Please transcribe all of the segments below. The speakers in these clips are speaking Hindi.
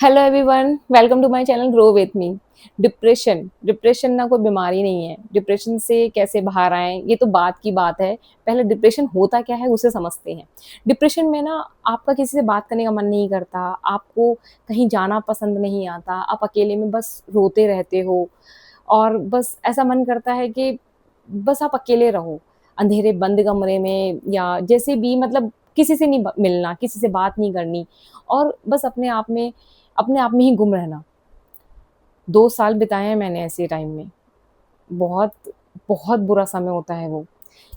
Hello everyone, welcome to my channel grow with me. Depression ना कोई बीमारी नहीं है। डिप्रेशन से कैसे बाहर आएं ये तो बात की बात है। पहले डिप्रेशन होता क्या है उसे समझते हैं। डिप्रेशन में ना आपका किसी से बात करने का मन नहीं करता, आपको कहीं जाना पसंद नहीं आता, आप अकेले में बस रोते रहते हो और बस ऐसा मन करता है कि बस आप अकेले रहो अंधेरे बंद कमरे में, या जैसे भी मतलब किसी से नहीं मिलना, किसी से बात नहीं करनी और बस अपने आप में ही गुम रहना। 2 साल बिताए हैं मैंने ऐसे टाइम में। बहुत, बहुत बुरा समय होता है वो।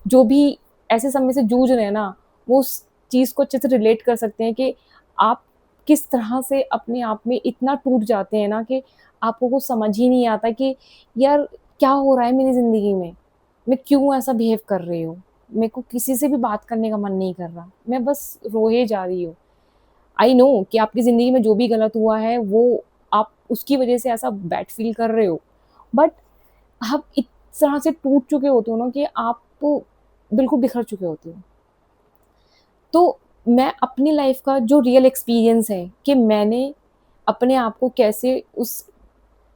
जो भी ऐसे समय से जूझ रहे हैं ना, वो उस चीज़ को अच्छे से रिलेट कर सकते हैं कि आप किस तरह से अपने आप में इतना टूट जाते हैं ना कि आपको कुछ समझ ही नहीं आता कि यार क्या हो रहा है मेरी ज़िंदगी में? मैं क्यों ऐसा बिहेव कर रही हूँ? मेरे को किसी से भी बात करने का मन नहीं कर रहा। मैं बस रोए जा रही हूँ। आई नो कि आपकी ज़िंदगी में जो भी गलत हुआ है वो आप उसकी वज़ह से ऐसा बैड फ़ील कर रहे हो। बट आप इस तरह से टूट चुके होते हो ना कि आप बिल्कुल बिखर चुके होते हो। तो मैं अपनी लाइफ़ का जो रियल एक्सपीरियंस है कि मैंने अपने आप को कैसे उस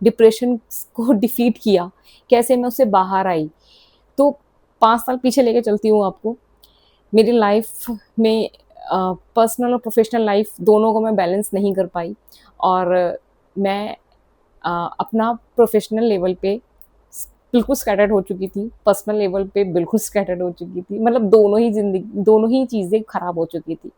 डिप्रेशन को डिफीट किया, कैसे मैं उससे बाहर आई। तो 5 साल पीछे लेके चलती हूँ आपको। मेरी लाइफ में पर्सनल और प्रोफेशनल लाइफ दोनों को मैं बैलेंस नहीं कर पाई और मैं अपना प्रोफेशनल लेवल पे बिल्कुल स्कैटर्ड हो चुकी थी, पर्सनल लेवल पे बिल्कुल स्कैटर्ड हो चुकी थी। मतलब दोनों ही चीज़ें खराब हो चुकी थी।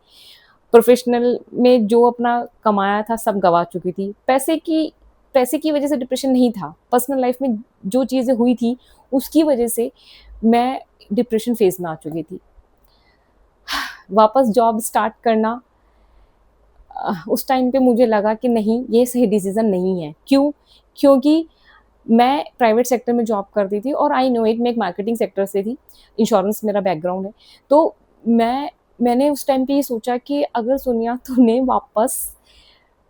प्रोफेशनल में जो अपना कमाया था सब गँवा चुकी थी। पैसे की वज़ह से डिप्रेशन नहीं था। पर्सनल लाइफ में जो चीज़ें हुई थी उसकी वज़ह से मैं डिप्रेशन फ़ेज़ में आ चुकी थी। वापस जॉब स्टार्ट करना, उस टाइम पे मुझे लगा कि नहीं, ये सही डिसीज़न नहीं है। क्यों? क्योंकि मैं प्राइवेट सेक्टर में जॉब करती थी और आई नो इट, मैं एक मार्केटिंग सेक्टर से थी, इंश्योरेंस मेरा बैकग्राउंड है। तो मैंने उस टाइम पे ये सोचा कि अगर सोनिया तूने वापस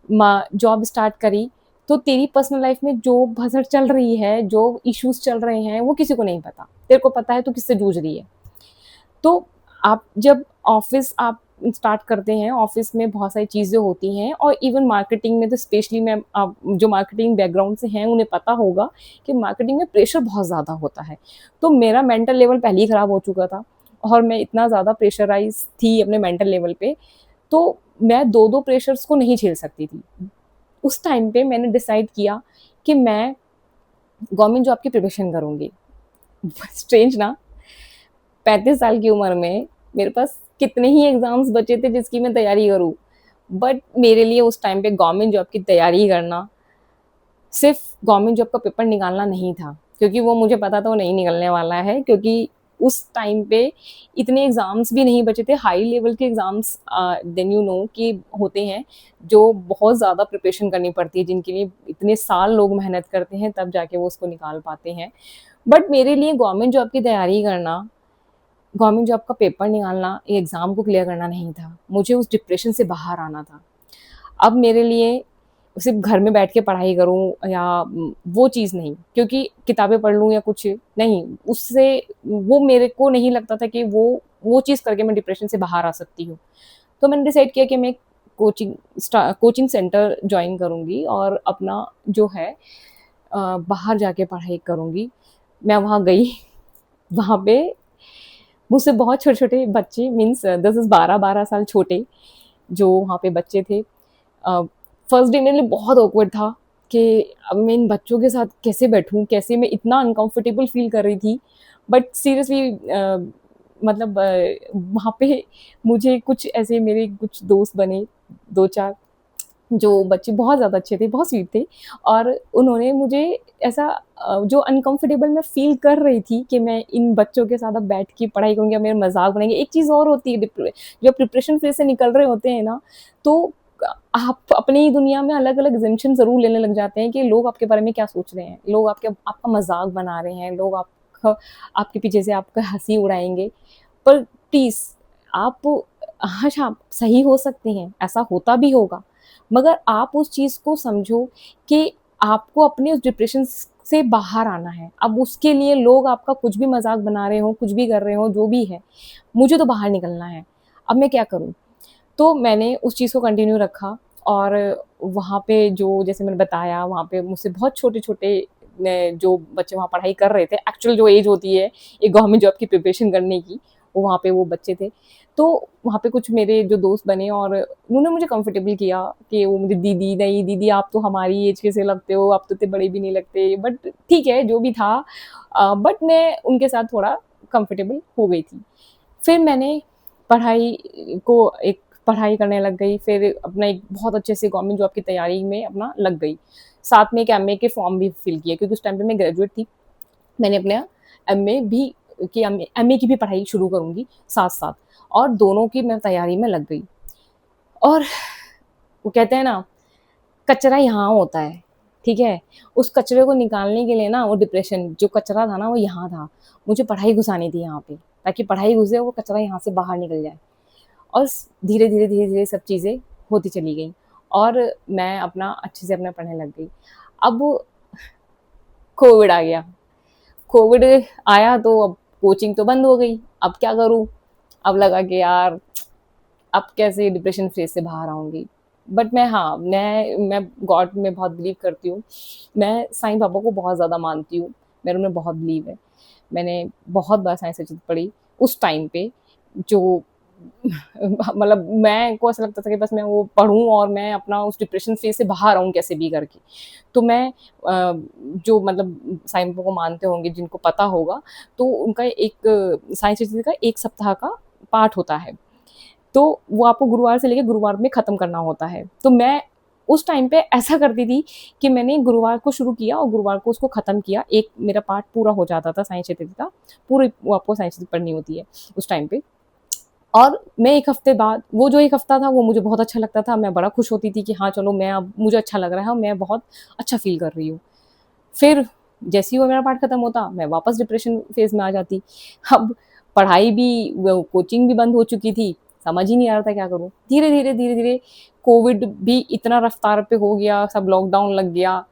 जॉब स्टार्ट करी तो तेरी पर्सनल लाइफ में जो भसड़ चल रही है, जो इश्यूज़ चल रहे हैं, वो किसी को नहीं पता। तेरे को पता है तू किससे जूझ रही है। तो आप जब ऑफ़िस आप स्टार्ट करते हैं, ऑफ़िस में बहुत सारी चीज़ें होती हैं और इवन मार्केटिंग में तो स्पेशली मैं आप जो मार्केटिंग बैकग्राउंड से हैं, उन्हें पता होगा कि मार्केटिंग में प्रेशर बहुत ज़्यादा होता है। तो मेरा मेंटल लेवल पहले ही ख़राब हो चुका था और मैं इतना ज़्यादा प्रेशराइज़ थी अपने मेंटल लेवल पे, तो मैं 2-2 प्रेशर्स को नहीं झेल सकती थी। उस टाइम पे मैंने डिसाइड किया कि मैं गवर्नमेंट जॉब की प्रिपरेशन करूँगी। स्ट्रेंज ना? 35 साल की उम्र में मेरे पास कितने ही एग्ज़ाम्स बचे थे जिसकी मैं तैयारी करूँ। बट मेरे लिए उस टाइम पे गवर्नमेंट जॉब की तैयारी करना, सिर्फ़ गवर्नमेंट जॉब का पेपर निकालना नहीं था, क्योंकि वो मुझे पता था वो नहीं निकलने वाला है, क्योंकि उस टाइम पे इतने एग्ज़ाम्स भी नहीं बचे थे। हाई लेवल के एग्ज़ाम्स देन यू नो कि होते हैं, जो बहुत ज़्यादा प्रिपरेशन करनी पड़ती है, जिनके लिए इतने साल लोग मेहनत करते हैं तब जाके वो उसको निकाल पाते हैं। बट मेरे लिए गवर्नमेंट जॉब की तैयारी करना, गवर्नमेंट जॉब का पेपर निकालना, एग्ज़ाम को क्लियर करना नहीं था। मुझे उस डिप्रेशन से बाहर आना था। अब मेरे लिए सिर्फ़ घर में बैठ के पढ़ाई करूँ या वो चीज़ नहीं, क्योंकि किताबें पढ़ लूँ या कुछ नहीं, उससे वो मेरे को नहीं लगता था कि वो चीज़ करके मैं डिप्रेशन से बाहर आ सकती हूँ। तो मैंने डिसाइड किया कि मैं कोचिंग सेंटर जॉइन करूँगी और अपना जो है बाहर जाके पढ़ाई करूँगी। मैं वहाँ गई, वहाँ पे मुझसे बहुत छोटे-छोटे बच्चे, मीन्स दिस इज़ 12-12 साल छोटे, जो वहाँ पे बच्चे थे। अ, फर्स्ट डे मेरे लिए बहुत ऑकवर्ड था कि अब मैं इन बच्चों के साथ कैसे बैठूँ? कैसे, मैं इतना अनकम्फ़र्टेबल फ़ील कर रही थी। बट सीरियसली मतलब वहाँ पे मुझे कुछ ऐसे मेरे कुछ दोस्त बने, 2-4, जो बच्चे बहुत ज़्यादा अच्छे थे, बहुत स्वीट थे और उन्होंने मुझे ऐसा जो अनकम्फ़र्टेबल मैं फ़ील कर रही थी कि मैं इन बच्चों के साथ अब बैठ के पढ़ाई करूँगी या मेरे मज़ाक बनाएँगे। एक चीज़ और होती है, जब प्रिपरेशन फ़ेज़ से निकल रहे होते हैं ना, तो आप अपनी ही दुनिया में अलग-अलग अज़म्पशन ज़रूर लेने लग जाते हैं कि लोग आपके बारे में क्या सोच रहे हैं। लोग आपका मज़ाक बना रहे हैं, लोग आपके पीछे से आपका हँसी उड़ाएँगे। पर प्लीज़, आप आप सही हो सकते हैं, ऐसा होता भी होगा, मगर आप उस चीज़ को समझो कि आपको अपने उस डिप्रेशन से बाहर आना है। अब उसके लिए लोग आपका कुछ भी मज़ाक बना रहे हों, कुछ भी कर रहे हों, जो भी है, मुझे तो बाहर निकलना है। अब मैं क्या करूँ? तो मैंने उस चीज़ को कंटिन्यू रखा और वहाँ पे जो जैसे मैंने बताया, वहाँ पे मुझसे बहुत छोटे-छोटे जो बच्चे वहाँ पढ़ाई कर रहे थे, एक्चुअल जो एज होती है एक गवर्नमेंट जॉब की प्रिपरेशन करने की, वो वहाँ पे वो बच्चे थे। तो वहाँ पे कुछ मेरे जो दोस्त बने और उन्होंने मुझे कंफर्टेबल किया कि वो मुझे दीदी, नहीं दीदी आप तो हमारी एज के से लगते हो, आप तो इतने बड़े भी नहीं लगते, बट ठीक है जो भी था। बट मैं उनके साथ थोड़ा कंफर्टेबल हो गई थी। फिर मैंने पढ़ाई को एक पढ़ाई करने लग गई, फिर अपना एक बहुत अच्छे से गवर्नमेंट जॉब की तैयारी में अपना लग गई। साथ में एक एमए के फॉर्म भी फिल किए क्योंकि उस टाइम पे मैं ग्रेजुएट थी। मैंने अपना एमए भी कि एमए की भी पढ़ाई शुरू करूँगी साथ-साथ, और दोनों की मैं तैयारी में लग गई। और वो कहते हैं ना, कचरा यहाँ होता है, ठीक है? उस कचरे को निकालने के लिए ना, वो डिप्रेशन जो कचरा था ना वो यहाँ था। मुझे पढ़ाई घुसानी थी यहाँ पे, ताकि पढ़ाई घुसे वो कचरा यहाँ से बाहर निकल जाए। और धीरे-धीरे, धीरे-धीरे सब चीज़ें होती चली गई और मैं अपना अच्छे से अपना पढ़ने लग गई। अब कोविड आ गया। कोविड आया तो अब कोचिंग तो बंद हो गई। अब क्या करूँ? अब लगा कि यार अब कैसे डिप्रेशन फेज़ से बाहर आऊँगी? बट मैं, हाँ, मैं गॉड में बहुत बिलीव करती हूँ। मैं साईं बाबा को बहुत ज़्यादा मानती हूँ। मेरे उनमें बहुत बिलीव है। मैंने बहुत बार साईं सचरित्र पढ़ी उस टाइम पे, जो मतलब मैं को ऐसा लगता था कि बस मैं वो पढूँ और मैं अपना उस डिप्रेशन फेज़ से बाहर आऊँ कैसे भी करके। तो मैं जो मतलब साईं बाबा को मानते होंगे, जिनको पता होगा, तो उनका एक साईं चरित्र का 1 सप्ताह का पाठ होता है। तो वो आपको गुरुवार से लेके गुरुवार में ख़त्म करना होता है। तो मैं उस टाइम पे ऐसा करती थी कि मैंने गुरुवार को शुरू किया और गुरुवार को उसको ख़त्म किया। एक मेरा पाठ पूरा हो जाता था साईं चरित्र का। पूरी वो आपको साईं चरित्र पढ़नी होती है उस टाइम पे। और मैं 1 हफ्ते बाद, वो जो 1 हफ्ता था वो मुझे बहुत अच्छा लगता था। मैं बड़ा खुश होती थी कि हाँ, चलो मैं अब मुझे अच्छा लग रहा है और मैं बहुत अच्छा फ़ील कर रही हूँ। फिर जैसे ही वो मेरा पाठ खत्म होता, मैं वापस डिप्रेशन फ़ेज़ में आ जाती। अब पढ़ाई भी, वो कोचिंग भी बंद हो चुकी थी, समझ ही नहीं आ रहा था क्या करूँ? धीरे-धीरे, धीरे-धीरे कोविड भी इतना रफ़्तार पे हो गया, सब लॉकडाउन लग गया,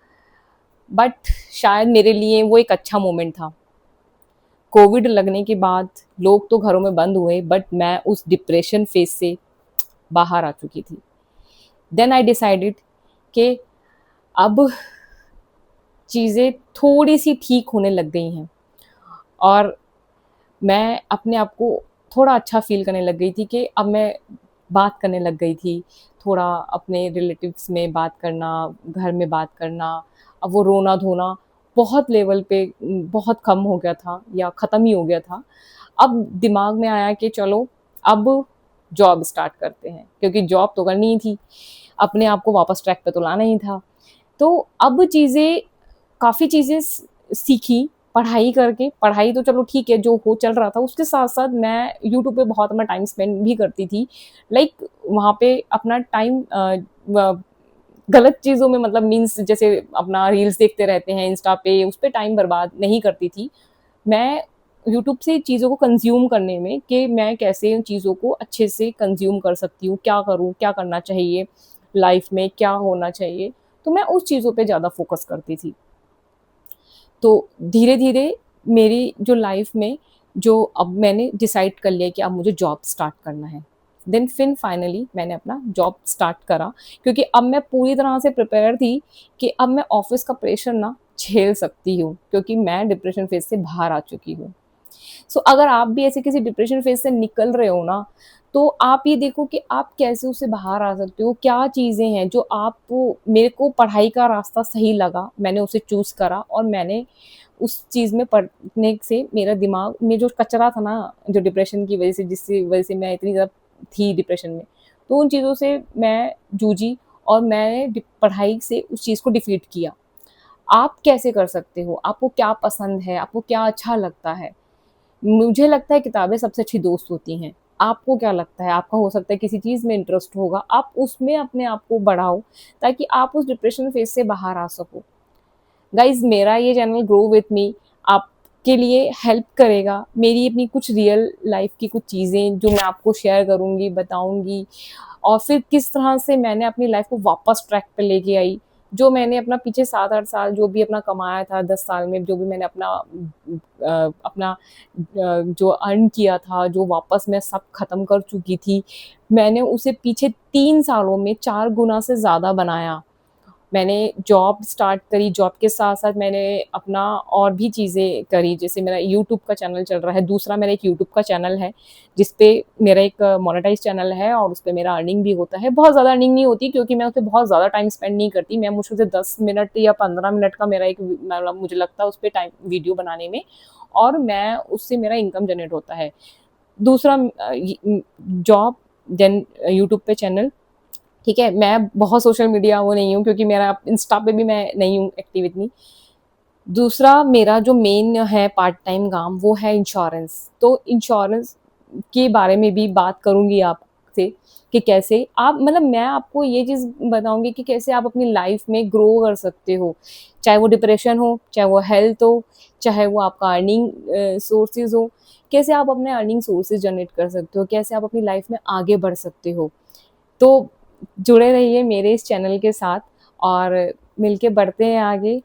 बट शायद मेरे लिए वो एक अच्छा मोमेंट था। कोविड लगने के बाद लोग तो घरों में बंद हुए, बट मैं उस डिप्रेशन फ़ेज़ से बाहर आ चुकी थी। देन आई डिसाइडेड कि अब चीज़ें थोड़ी-सी ठीक होने लग गई हैं और मैं अपने आप को थोड़ा अच्छा फ़ील करने लग गई थी कि अब मैं बात करने लग गई थी, थोड़ा अपने रिलेटिव्स में बात करना, घर में बात करना। अब वो रोना-धोना बहुत लेवल पे बहुत कम हो गया था या ख़त्म ही हो गया था। अब दिमाग में आया कि चलो अब जॉब स्टार्ट करते हैं, क्योंकि जॉब तो करनी ही थी, अपने आप को वापस ट्रैक पे तो लाना ही था। तो अब चीज़ें, काफ़ी चीज़ें सीखी पढ़ाई करके। पढ़ाई तो चलो ठीक है, जो हो चल रहा था, उसके साथ-साथ मैं यूट्यूब पे बहुत अपना टाइम स्पेंड भी करती थी। लाइक वहाँ पे अपना टाइम व गलत चीज़ों में, मतलब मीन्स जैसे अपना रील्स देखते रहते हैं इंस्टा पे, उस पे टाइम बर्बाद नहीं करती थी। मैं यूट्यूब से चीज़ों को कंज़्यूम करने में, कि मैं कैसे उन चीज़ों को अच्छे से कंज़्यूम कर सकती हूँ, क्या करूँ, क्या करना चाहिए लाइफ़ में, क्या होना चाहिए, तो मैं उस चीज़ों पे ज़्यादा फ़ोकस करती थी। तो धीरे-धीरे मेरी जो लाइफ़ में, जो अब मैंने डिसाइड कर लिया कि अब मुझे जॉब स्टार्ट करना है। देन फिर फाइनली मैंने अपना जॉब स्टार्ट करा, क्योंकि अब मैं पूरी तरह से प्रिपेयर थी कि अब मैं ऑफ़िस का प्रेशर ना झेल सकती हूँ, क्योंकि मैं डिप्रेशन फ़ेज़ से बाहर आ चुकी हूँ। सो अगर आप भी ऐसे किसी डिप्रेशन फेज़ से निकल रहे हो ना, तो आप ये देखो कि आप कैसे उससे बाहर आ सकते हो, क्या चीज़ें हैं जो आपको, मेरे को पढ़ाई का रास्ता सही लगा, मैंने उसे चूज़ करा और मैंने उस चीज़ में पढ़ने से मेरा दिमाग में जो कचरा था ना, जो डिप्रेशन की वज़ह से, जिसकी वज़ह से मैं इतनी ज़्यादा थी डिप्रेशन में, तो उन चीज़ों से मैं जूझी और मैंने पढ़ाई से उस चीज़ को डिफीट किया। आप कैसे कर सकते हो? आपको क्या पसंद है? आपको क्या अच्छा लगता है? मुझे लगता है किताबें सबसे अच्छी दोस्त होती हैं। आपको क्या लगता है? आपका हो सकता है किसी चीज़ में इंटरेस्ट होगा, आप उसमें अपने आप को बढ़ाओ, ताकि आप उस डिप्रेशन फ़ेज़ से बाहर आ सको। गाइज़, मेरा ये चैनल ग्रो विथ मी आपके लिए हेल्प करेगा। मेरी अपनी कुछ रियल लाइफ़ की कुछ चीज़ें जो मैं आपको शेयर करूँगी, बताऊँगी, और फिर किस तरह से मैंने अपनी लाइफ़ को वापस ट्रैक पे लेके आई, जो मैंने अपना पीछे 7-8 साल जो भी अपना कमाया था, 10 साल में जो भी मैंने जो अर्न किया था, जो वापस मैं सब खत्म कर चुकी थी, मैंने उसे पीछे 3 सालों में 4 गुना से ज़्यादा बनाया। मैंने जॉब स्टार्ट करी, जॉब के साथ-साथ मैंने अपना और भी चीज़ें करी, जैसे मेरा यूट्यूब का चैनल चल रहा है, दूसरा मेरा एक यूट्यूब का चैनल है, जिस पे मेरा एक मोनेटाइज़ चैनल है और उसपे मेरा अर्निंग भी होता है। बहुत ज़्यादा अर्निंग नहीं होती क्योंकि मैं उसपे बहुत ज़्यादा टाइम स्पेंड नहीं करती। मैं मुश्किल से 10 मिनट या 15 मिनट का मेरा एक मतलब मुझे लगता है उसपे टाइम वीडियो बनाने में, और मैं उससे मेरा इनकम जनरेट होता है। दूसरा जॉब, देन यूट्यूब पे चैनल, ठीक है? मैं बहुत सोशल मीडिया वो नहीं हूँ क्योंकि मेरा इंस्टा पे भी मैं नहीं हूँ एक्टिव इतनी। दूसरा मेरा जो मेन है पार्ट टाइम काम वो है इंश्योरेंस। तो इंश्योरेंस के बारे में भी बात करूँगी आपसे कि कैसे आप मतलब मैं आपको ये चीज़ बताऊँगी कि कैसे आप अपनी लाइफ़ में ग्रो कर सकते हो। चाहे वो डिप्रेशन हो, चाहे वो हेल्थ हो, चाहे वो आपका अर्निंग सोर्सेज़ हो, कैसे आप अपने अर्निंग सोर्सेज़ जनरेट कर सकते हो, कैसे आप अपनी लाइफ़ में आगे बढ़ सकते हो। तो जुड़े रहिए मेरे इस चैनल के साथ और मिलके बढ़ते हैं आगे।